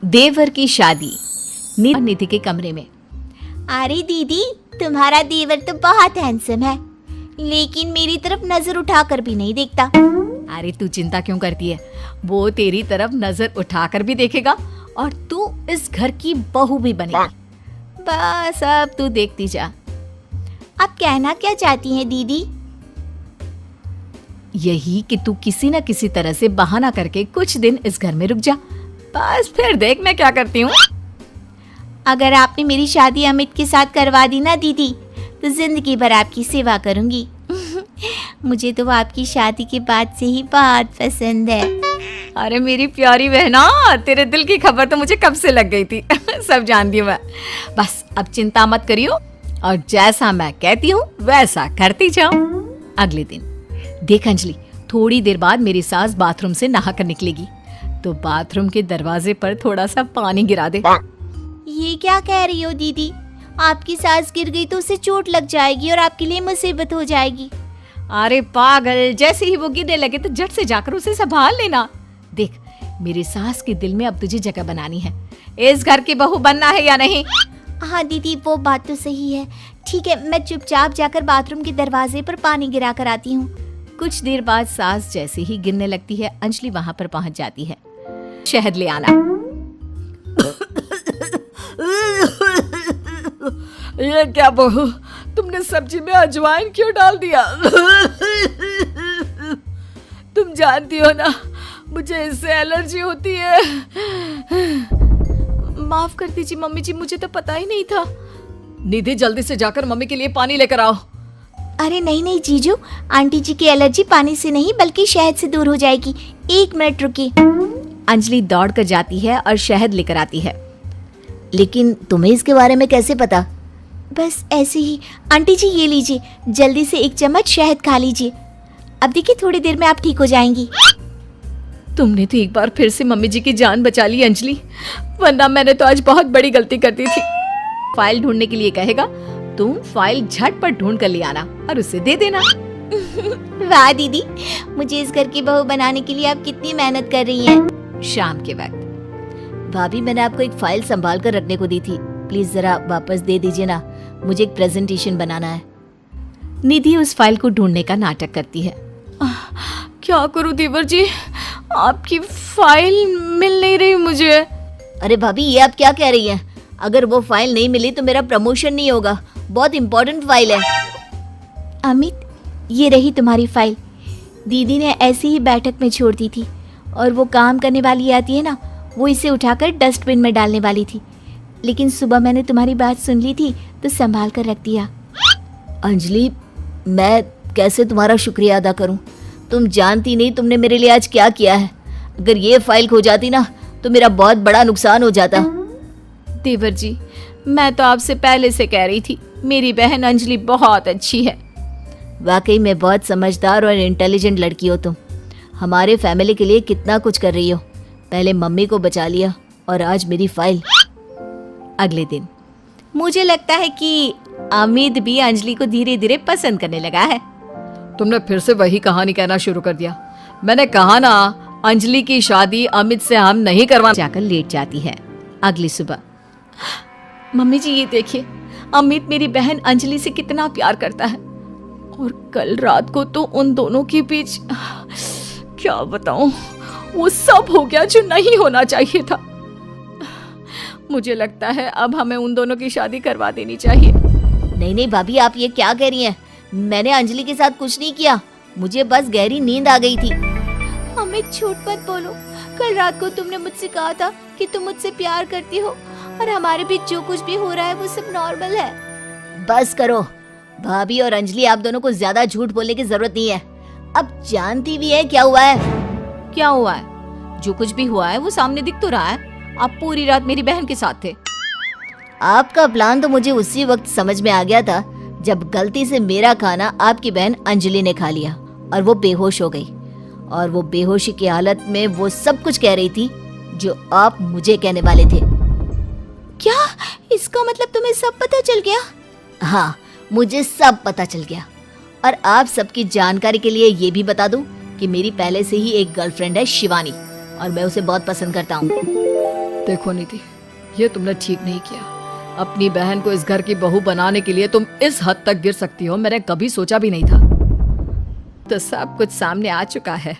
देवर की शादी। निधि के कमरे में। अरे दीदी, तुम्हारा देवर तो बहुत हैंडसम है, लेकिन मेरी तरफ नजर उठाकर भी नहीं देखता। अरे तू चिंता क्यों करती है, वो तेरी तरफ नजर उठाकर भी देखेगा और तू इस घर की बहू भी बनेगी। बस अब तू देखती जा। आप कहना क्या चाहती हैं दीदी? यही कि तू किसी न किसी तरह से बहाना करके कुछ दिन इस घर में रुक जा, बस फिर देख मैं क्या करती हूँ। अगर आपने मेरी शादी अमित के साथ करवा दी ना दीदी, तो जिंदगी भर आपकी सेवा करूंगी। मुझे तो वो आपकी शादी के बाद से ही बहुत पसंद है। अरे मेरी प्यारी बहना, तेरे दिल की खबर तो मुझे कब से लग गई थी। सब जानती हूँ मैं। बस अब चिंता मत करियो और जैसा मैं कहती हूँ वैसा करती जाओ। अगले दिन देख अंजलि, थोड़ी देर बाद मेरी सास बाथरूम से नहाकर निकलेगी, तो बाथरूम के दरवाजे पर थोड़ा सा पानी गिरा दे। ये क्या कह रही हो दीदी? आपकी सास गिर गई तो उसे चोट लग जाएगी और आपके लिए मुसीबत हो जाएगी। अरे पागल, जैसे ही वो गिरने लगे तो झट से जाकर उसे संभाल लेना। देख, मेरी सास के दिल में अब तुझे जगह बनानी है, इस घर की बहू बनना है या नहीं? हाँ दीदी, वो बात तो सही है। ठीक है, मैं चुपचाप जाकर बाथरूम के दरवाजे पर पानी गिरा कर आती हूँ। कुछ देर बाद सास जैसे ही गिरने लगती है, अंजलि वहां पर पहुंच जाती है। शहद ले आना। ये क्या बहू, तुमने सब्जी में अजवाइन क्यों डाल दिया? तुम जानती हो ना, मुझे इससे एलर्जी होती है। माफ कर दीजिए मम्मी जी, मुझे तो पता ही नहीं था। निधि, जल्दी से जाकर मम्मी के लिए पानी लेकर आओ। अरे नहीं नहीं जीजू, आंटी जी की एलर्जी पानी से नहीं बल्कि शहद से दूर हो जाएगी। 1 मिनट रुकिए। अंजलि दौड़ कर जाती है और शहद लेकर आती है। लेकिन तुम्हें इसके बारे में कैसे पता? बस ऐसे ही। आंटी जी ये लीजिए, जल्दी से 1 चम्मच शहद खा लीजिए। अब देखिए थोड़ी देर में आप ठीक हो जाएंगी। तुमने तो एक बार फिर से मम्मी जी की जान बचा ली अंजलि, वरना मैंने तो आज बहुत बड़ी गलती कर दी थी। फाइल ढूंढने के लिए कहेगा, तुम फाइल झटपट ढूंढ कर ले आना और उसे दे देना। वाह दीदी, मुझे इस घर की बहू बनाने के लिए आप कितनी मेहनत कर रही हैं। शाम के वक्त। भाभी, मैंने आपको एक फाइल संभाल कर रखने को दी थी, प्लीज जरा वापस दे दीजिए ना, मुझे एक प्रेजेंटेशन बनाना है। निधि उस फाइल को ढूंढने का नाटक करती है। क्या करूं देवर जी, आपकी फाइल मिल नहीं रही मुझे। अरे भाभी, ये आप क्या कह रही हैं? अगर वो फाइल नहीं मिली तो मेरा प्रमोशन नहीं होगा, बहुत इम्पोर्टेंट फाइल है। अमित, ये रही तुम्हारी फाइल। दीदी ने ऐसी ही बैठक में छोड़ दी थी और वो काम करने वाली आती है ना, वो इसे उठाकर डस्टबिन में डालने वाली थी, लेकिन सुबह मैंने तुम्हारी बात सुन ली थी तो संभाल कर रख दिया। अंजलि, मैं कैसे तुम्हारा शुक्रिया अदा करूं? तुम जानती नहीं तुमने मेरे लिए आज क्या किया है। अगर ये फाइल खो जाती ना तो मेरा बहुत बड़ा नुकसान हो जाता। देवर जी, मैं तो आपसे पहले से कह रही थी, मेरी बहन अंजलि बहुत अच्छी है। वाकई में बहुत समझदार और इंटेलिजेंट लड़की हो तुम। हमारे फैमिली के लिए कितना कुछ कर रही हो। पहले मम्मी को बचा लिया और आज मेरी फाइल। अगले दिन मुझे लगता है कि अमित भी अंजलि को धीरे धीरे पसंद करने लगा है। तुमने फिर से वही कहानी कहना शुरू कर दिया। मैंने कहा ना, अंजलि की शादी अमित से हम नहीं करवा। जाकर लेट जाती है। अगली सुबह, मम्मी जी ये देखिए, अमित मेरी बहन अंजलि से कितना प्यार करता है, और कल रात को तो उन दोनों के बीच क्या बताऊं, वो सब हो गया जो नहीं होना चाहिए था। मुझे लगता है अब हमें उन दोनों की शादी करवा देनी चाहिए। नहीं नहीं भाभी, आप ये क्या कह रही हैं? मैंने अंजलि के साथ कुछ नहीं किया, मुझे बस गहरी नींद आ गई थी। अमित, झूठ मत बोलो। कल रात को तुमने मुझसे कहा था कि तुम मुझसे प्यार करती हो और हमारे बीच जो कुछ भी हो रहा है वो सब नॉर्मल है। बस करो भाभी और अंजलि, आप दोनों को ज्यादा झूठ बोलने की जरूरत नहीं है। अब जानती भी है क्या हुआ है। क्या हुआ है? जो कुछ भी हुआ है वो सामने दिख तो रहा है। आप पूरी रात मेरी बहन के साथ थे। आपका प्लान तो मुझे उसी वक्त समझ में आ गया था जब गलती से मेरा खाना आपकी बहन अंजलि ने खा लिया और वो बेहोश हो गई, और वो बेहोशी की हालत में वो सब कुछ कह रही थी जो आप मुझे कहने वाले थे। क्या? इसका मतलब तुम्हें सब पता चल गया? हाँ, मुझे सब पता चल गया। और आप सबकी जानकारी के लिए ये भी बता दूं कि मेरी पहले से ही एक गर्लफ्रेंड है शिवानी, और मैं उसे बहुत पसंद करता हूँ। देखो निधि, ये तुमने ठीक नहीं किया। अपनी बहन को इस घर की बहू बनाने के लिए तुम इस हद तक गिर सकती हो, मैंने कभी सोचा भी नहीं था। तो सब कुछ सामने आ चुका है,